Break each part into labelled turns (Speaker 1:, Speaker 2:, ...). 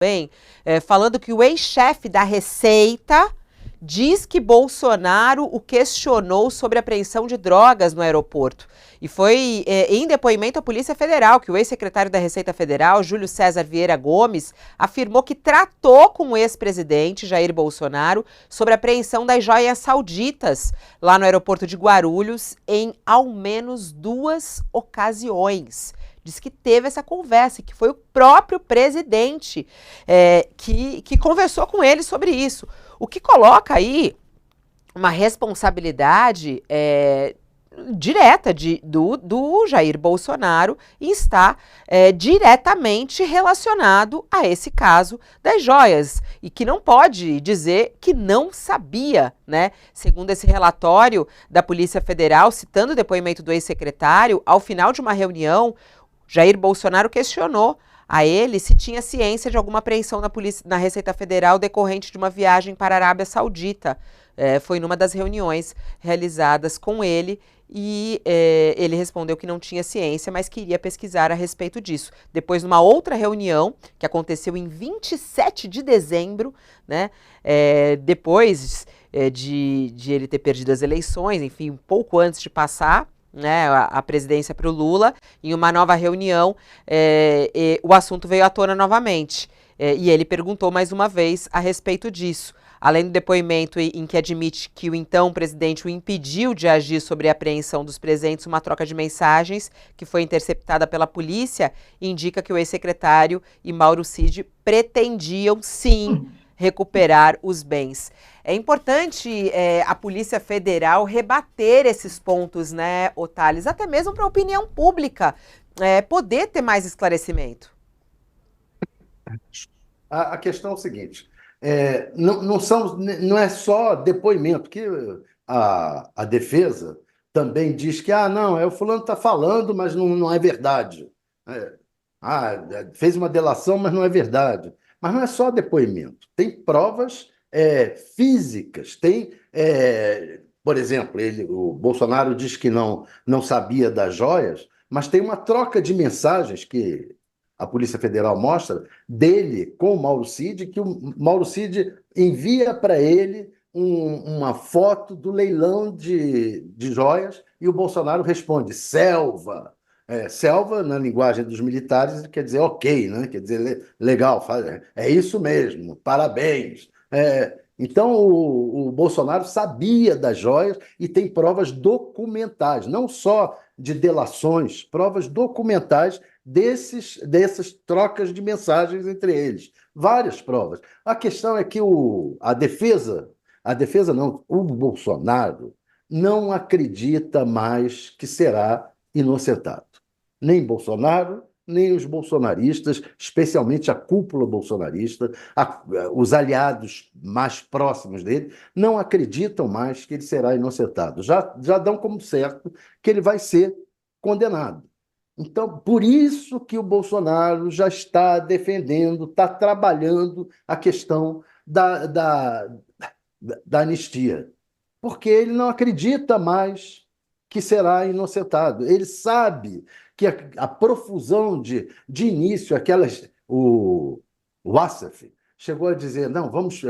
Speaker 1: Bem, falando que o ex-chefe da Receita diz que Bolsonaro o questionou sobre a apreensão de drogas no aeroporto. E foi em depoimento à Polícia Federal que o ex-secretário da Receita Federal, Júlio César Vieira Gomes, afirmou que tratou com o ex-presidente Jair Bolsonaro sobre a apreensão das joias sauditas lá no aeroporto de Guarulhos em ao menos 2 ocasiões. Diz que teve essa conversa, que foi o próprio presidente que conversou com ele sobre isso. O que coloca aí uma responsabilidade direta do Jair Bolsonaro e está diretamente relacionado a esse caso das joias. E que não pode dizer que não sabia, né? Segundo esse relatório da Polícia Federal, citando o depoimento do ex-secretário, ao final de uma reunião, Jair Bolsonaro questionou a ele se tinha ciência de alguma apreensão na Receita Federal decorrente de uma viagem para a Arábia Saudita. Foi numa das reuniões realizadas com ele e ele respondeu que não tinha ciência, mas queria pesquisar a respeito disso. Depois, numa outra reunião, que aconteceu em 27 de dezembro, né, depois de ele ter perdido as eleições, enfim, um pouco antes de passar, né, a presidência para o Lula, em uma nova reunião, o assunto veio à tona novamente. E ele perguntou mais uma vez a respeito disso. Além do depoimento em que admite que o então presidente o impediu de agir sobre a apreensão dos presentes, uma troca de mensagens que foi interceptada pela polícia indica que o ex-secretário e Mauro Cid pretendiam, sim, recuperar os bens. É importante a Polícia Federal rebater esses pontos, né, Otales? Até mesmo para a opinião pública poder ter mais esclarecimento.
Speaker 2: A questão é o seguinte: não é só depoimento, que a defesa também diz que não, o fulano está falando, mas não é verdade. É, fez uma delação, mas não é verdade. Mas não é só depoimento, tem provas físicas, por exemplo, o Bolsonaro diz que não sabia das joias, mas tem uma troca de mensagens que a Polícia Federal mostra dele com o Mauro Cid, que o Mauro Cid envia para ele uma foto do leilão de joias e o Bolsonaro responde: selva. Selva, na linguagem dos militares, quer dizer ok, né? Quer dizer legal, é isso mesmo, parabéns. Então, o Bolsonaro sabia das joias e tem provas documentais, não só de delações, provas documentais dessas trocas de mensagens entre eles. Várias provas. A questão é que a defesa não, o Bolsonaro não acredita mais que será inocentado. Nem Bolsonaro, nem os bolsonaristas, especialmente a cúpula bolsonarista, os aliados mais próximos dele, não acreditam mais que ele será inocentado. Já dão como certo que ele vai ser condenado. Então, por isso que o Bolsonaro já está defendendo, está trabalhando a questão da anistia, porque ele não acredita mais que será inocentado. Ele sabe que a profusão de início, o Assaf chegou a dizer, não, vamos,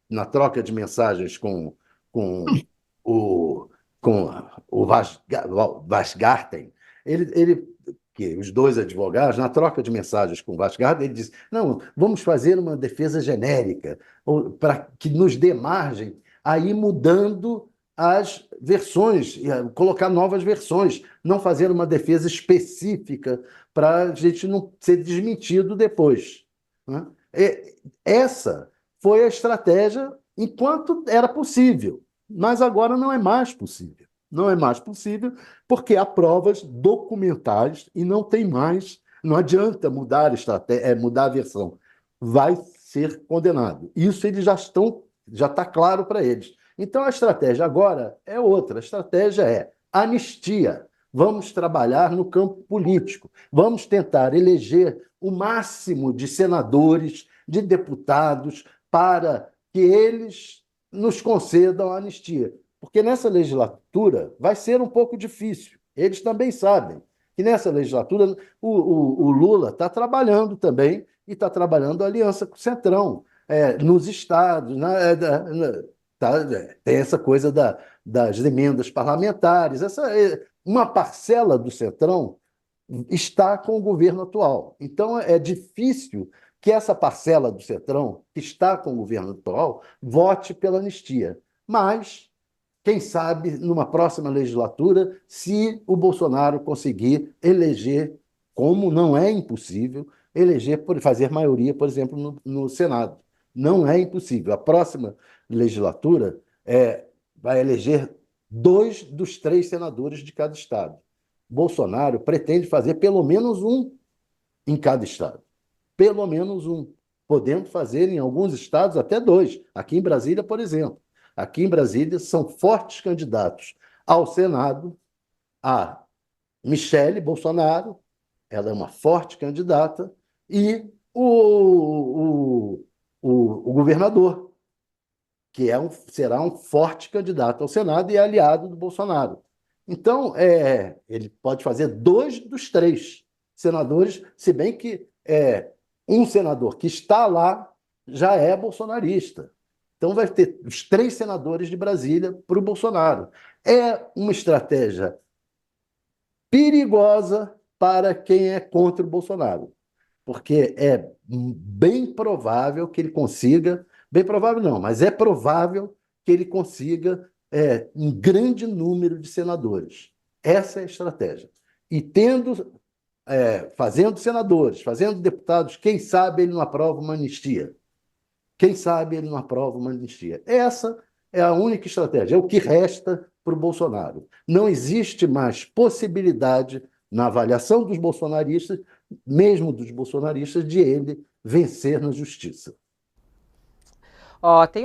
Speaker 2: na troca de mensagens com o, com o Vasgarten, ele que os dois advogados, na troca de mensagens com o Vasgarden, ele disse, não, vamos fazer uma defesa genérica, para que nos dê margem a ir mudando as versões, colocar novas versões, não fazer uma defesa específica para a gente não ser desmentido depois. Né? Essa foi a estratégia enquanto era possível, mas agora não é mais possível. Não é mais possível porque há provas documentais e não tem mais, não adianta mudar mudar a versão. Vai ser condenado. Isso eles já está claro para eles. Então a estratégia agora é outra. A estratégia é anistia. Vamos trabalhar no campo político. Vamos tentar eleger o máximo de senadores, de deputados, para que eles nos concedam a anistia. Porque nessa legislatura vai ser um pouco difícil. Eles também sabem. que nessa legislatura o Lula está trabalhando também, e está trabalhando a aliança com o Centrão, nos estados, tem essa coisa das emendas parlamentares, uma parcela do Centrão está com o governo atual. Então, é difícil que essa parcela do Centrão, que está com o governo atual, vote pela anistia. Mas, quem sabe, numa próxima legislatura, se o Bolsonaro conseguir eleger, como não é impossível, eleger, fazer maioria, por exemplo, no Senado. Não é impossível. A próxima legislatura vai eleger 2 dos 3 senadores de cada estado. Bolsonaro pretende fazer pelo menos um em cada estado. Pelo menos um. Podendo fazer em alguns estados até 2. Aqui em Brasília, por exemplo. Aqui em Brasília são fortes candidatos ao Senado a Michele Bolsonaro, ela é uma forte candidata, e o governador, que será um forte candidato ao Senado e aliado do Bolsonaro. Então, ele pode fazer 2 dos 3 senadores, se bem que um senador que está lá já é bolsonarista. Então, vai ter os 3 senadores de Brasília para o Bolsonaro. É uma estratégia perigosa para quem é contra o Bolsonaro, porque é bem provável que ele consiga, bem provável não, mas é provável que ele consiga um grande número de senadores. Essa é a estratégia. E fazendo senadores, fazendo deputados, quem sabe ele não aprova uma anistia. Quem sabe ele não aprova uma anistia. Essa é a única estratégia, é o que resta para o Bolsonaro. Não existe mais possibilidade, na avaliação dos bolsonaristas, mesmo dos bolsonaristas, de ele vencer na justiça.
Speaker 1: Ó, tem